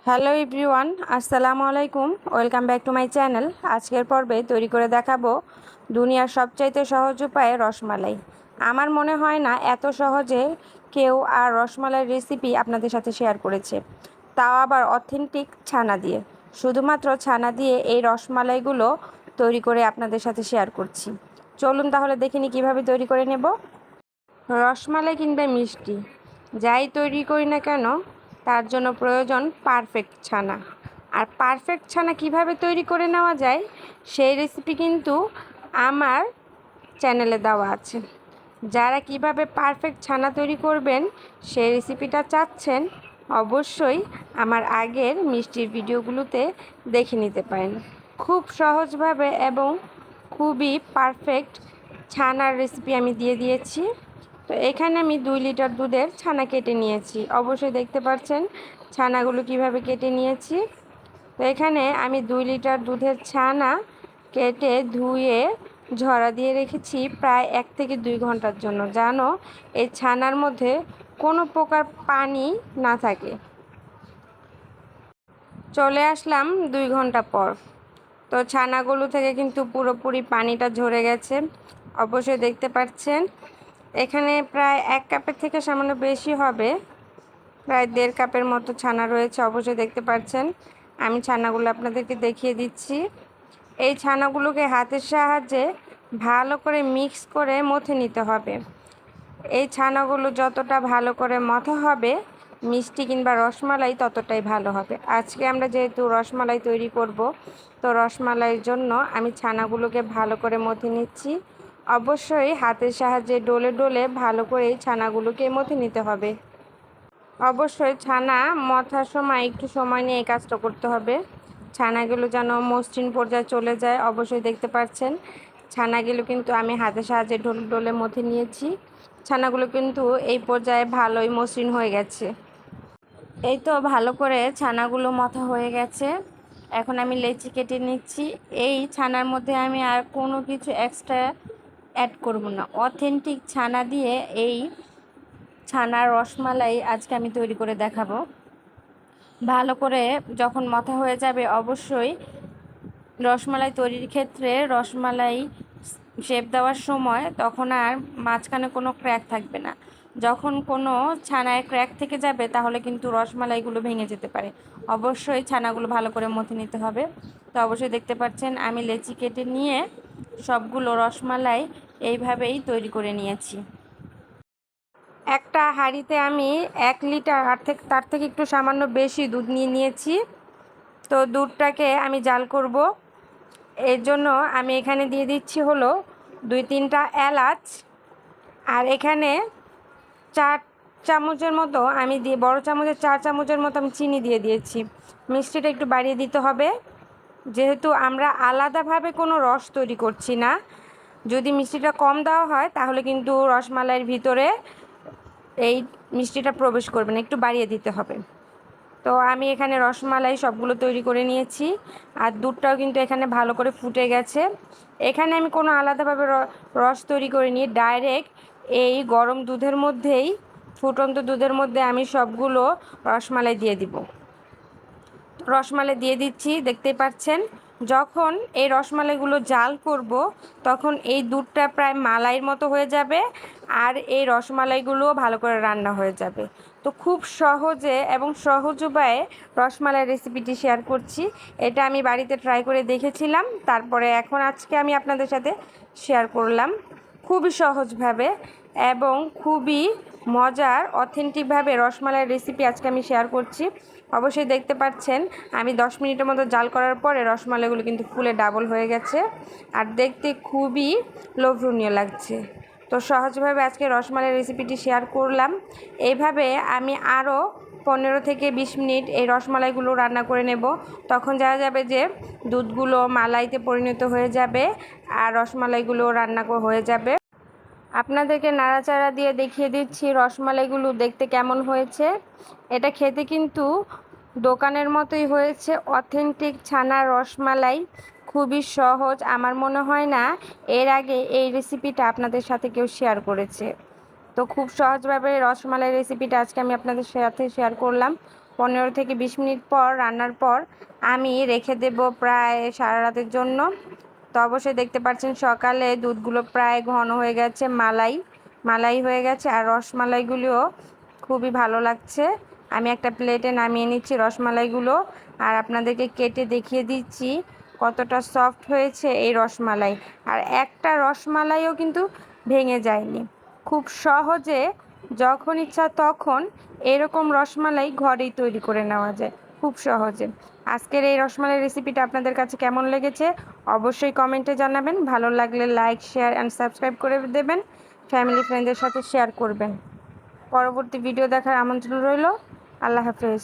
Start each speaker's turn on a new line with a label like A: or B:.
A: Hello everyone, আসসালামু আলাইকুম। Welcome back to my channel. আজকের পর্বে তৈরি করে দেখাবো দুনিয়ার সবচাইতে সহজ উপায়ে রসমালাই। আমার মনে হয় না এত সহজে কেউ আর রসমালাইয়ের রেসিপি আপনাদের সাথে শেয়ার করেছে, তাও আবার অথেন্টিক ছানা দিয়ে। শুধুমাত্র ছানা দিয়ে এই রসমালাইগুলো তৈরি করে আপনাদের সাথে শেয়ার করছি। চলুন তাহলে দেখে নিই কীভাবে তৈরি করে নেব। রসমালাই কিংবা মিষ্টি যাই তৈরি করি না কেন, তার জন্য প্রয়োজন পারফেক্ট ছানা। আর পারফেক্ট ছানা কিভাবে তৈরি করে নেওয়া যায় সেই রেসিপি কিন্তু আমার চ্যানেলে দেওয়া আছে। যারা কিভাবে পারফেক্ট ছানা তৈরি করবেন সেই রেসিপিটা চাচ্ছেন, অবশ্যই আমার আগের মিষ্টির ভিডিওগুলোতে দেখে নিতে পারেন। খুব সহজভাবে এবং খুবই পারফেক্ট ছানার রেসিপি আমি দিয়ে দিয়েছি। তো এখানে আমি 2 লিটার দুধের ছানা কেটে নিয়েছি। অবশ্যই দেখতে পাচ্ছেন ছানাগুলো কিভাবে কেটে নিয়েছি। তো এখানে আমি 2 লিটার দুধের ছানা কেটে ধুয়ে ঝরা দিয়ে রেখেছি প্রায় 1 থেকে 2 ঘন্টার জন্য, যেন এই ছানার মধ্যে কোনো প্রকার পানি না থাকে। চলে আসলাম 2 ঘন্টা পর। তো ছানাগুলো থেকে কিন্তু পুরোপুরি পানিটা ঝরে গেছে, অবশ্যই দেখতে পাচ্ছেন। এখানে প্রায় 1 কাপের থেকে সামান্য বেশি হবে, প্রায় 1.5 কাপের মতো ছানা রয়েছে। অবশ্যই দেখতে পাচ্ছেন। আমি ছানাগুলো আপনাদেরকে দেখিয়ে দিচ্ছি। এই ছানাগুলোকে হাতের সাহায্যে ভালো করে মিক্স করে মথে নিতে হবে। এই ছানাগুলো যতটা ভালো করে মথা হবে, মিষ্টি কিংবা রসমালাই ততটাই ভালো হবে। আজকে আমরা যেহেতু রসমালাই তৈরি করব, তো রসমালাইয়ের জন্য আমি ছানাগুলোকে ভালো করে মথে নিচ্ছি। অবশ্যই হাতের সাহায্যে ডলে ডলে ভালো করে এই ছানাগুলোকে মথে নিতে হবে। অবশ্যই ছানা মথার সময় একটু সময় নিয়ে এই কাজটা করতে হবে, ছানাগুলো যেন মসৃণ পর্যায়ে চলে যায়। অবশ্যই দেখতে পাচ্ছেন ছানাগুলো কিন্তু আমি হাতের সাহায্যে ডলে ডলে মথে নিয়েছি। ছানাগুলো কিন্তু এই পর্যায়ে ভালোই মসৃণ হয়ে গেছে। এই তো ভালো করে ছানাগুলো মথা হয়ে গেছে। এখন আমি লেচি কেটে নিচ্ছি। এই ছানার মধ্যে আমি আর কোনো কিছু এক্সট্রা অ্যাড করব না। অথেন্টিক ছানা দিয়ে এই ছানার রসমালাই আজকে আমি তৈরি করে দেখাবো। ভালো করে যখন মথা হয়ে যাবে, অবশ্যই রসমালাই তৈরির ক্ষেত্রে রসমালাই শেপ দেওয়ার সময় তখন আর মাঝখানে কোনো ক্র্যাক থাকবে না। যখন কোনো ছানায় ক্র্যাক থেকে যাবে তাহলে কিন্তু রসমালাইগুলো ভেঙে যেতে পারে। অবশ্যই ছানাগুলো ভালো করে মথে নিতে হবে। তো অবশ্যই দেখতে পাচ্ছেন আমি লেচি কেটে নিয়ে সবগুলো রসমালাই এইভাবেই তৈরি করে নিয়েছি। একটা হাঁড়িতে আমি 1 লিটার তার থেকে একটু সামান্য বেশি দুধ নিয়ে নিয়েছি। তো দুধটাকে আমি জাল করব। এর জন্য আমি এখানে দিয়ে দিচ্ছি হলো 2-3টা এলাচ, আর এখানে 4 চামচের মতো আমি বড় চামচের 4 চামচের মতো আমি চিনি দিয়ে দিয়েছি। মিষ্টিটা একটু বাড়িয়ে দিতে হবে, যেহেতু আমরা আলাদাভাবে কোনো রস তৈরি করছি না। যদি মিষ্টিটা কম দেওয়া হয় তাহলে কিন্তু রসমালাইয়ের ভিতরে এই মিষ্টিটা প্রবেশ করবে না, একটু বাড়িয়ে দিতে হবে। তো আমি এখানে রসমালাই সবগুলো তৈরি করে নিয়েছি, আর দুধটাও কিন্তু এখানে ভালো করে ফুটে গেছে। এখানে আমি কোনো আলাদাভাবে রস তৈরি করিনি, ডাইরেক্ট এই গরম দুধের মধ্যেই, ফুটন্ত দুধের মধ্যে আমি সবগুলো রসমালাই দিয়ে দিব। রসমালাই দিয়ে দিচ্ছি, দেখতেই পাচ্ছেন। যখন এই রসমালাইগুলো জাল করব তখন এই দুধটা প্রায় মালাইয়ের মতো হয়ে যাবে, আর এই রসমালাইগুলোও ভালো করে রান্না হয়ে যাবে। তো খুব সহজে এবং সহজ উপায়ে রসমালাইয়ের রেসিপিটি শেয়ার করছি। এটা আমি বাড়িতে ট্রাই করে দেখেছিলাম, তারপরে এখন আজকে আমি আপনাদের সাথে শেয়ার করলাম খুবই সহজভাবে এবং খুবই মজার অথেন্টিকভাবে রসমালাইয়ের রেসিপি আজকে আমি শেয়ার করছি। অবশ্যই দেখতে পাচ্ছেন আমি 10 মিনিটের মতো জাল করার পরে রসমালাইগুলো কিন্তু ফুলে ডাবল হয়ে গেছে, আর দেখতে খুবই লোভনীয় লাগছে। তো সহজভাবে আজকে রসমালাইয়ের রেসিপিটি শেয়ার করলাম। এইভাবে আমি আরও 15 থেকে 20 মিনিট এই রসমালাইগুলো রান্না করে নেব। তখন দেখা যাবে যে দুধগুলো মালাইতে পরিণত হয়ে যাবে আর রসমালাইগুলো রান্না হয়ে যাবে। আপনাদেরকে নাড়াচাড়া দিয়ে দেখিয়ে দিচ্ছি রসমালাইগুলো দেখতে কেমন হয়েছে। এটা খেতে কিন্তু দোকানের মতোই হয়েছে, অথেন্টিক ছানার রসমালাই, খুবই সহজ। আমার মনে হয় না এর আগে এই রেসিপিটা আপনাদের সাথে কেউ শেয়ার করেছে। তো খুব সহজভাবে রসমালাই রেসিপিটা আজকে আমি আপনাদের সাথে শেয়ার করলাম। 15 থেকে 20 মিনিট পর রান্নার পর আমি রেখে দেব প্রায় সারা রাতের জন্য। তো অবশ্যই দেখতে পাচ্ছেন সকালে দুধগুলো প্রায় ঘন হয়ে গেছে, মালাই হয়ে গেছে, আর রসমালাইগুলিও খুবই ভালো লাগছে। আমি একটা প্লেটে নামিয়ে নিচ্ছি রসমালাইগুলো, আর আপনাদেরকে কেটে দেখিয়ে দিচ্ছি কতটা সফট হয়েছে এই রসমালাই। আর একটা রসমালাইও কিন্তু ভেঙে যায়নি। খুব সহজে যখন ইচ্ছা তখন এরকম রসমালাই ঘরেই তৈরি করে নেওয়া যায় খুব সহজে। আজকের এই রসমালাই রেসিপিটা আপনাদের কাছে কেমন লেগেছে অবশ্যই কমেন্টে জানাবেন। ভালো লাগলে লাইক, শেয়ার অ্যান্ড সাবস্ক্রাইব করে দেবেন। ফ্যামিলি ফ্রেন্ডদের সাথে শেয়ার করবেন। পরবর্তী ভিডিও দেখার আমন্ত্রণ রইল। আল্লাহ হাফেজ।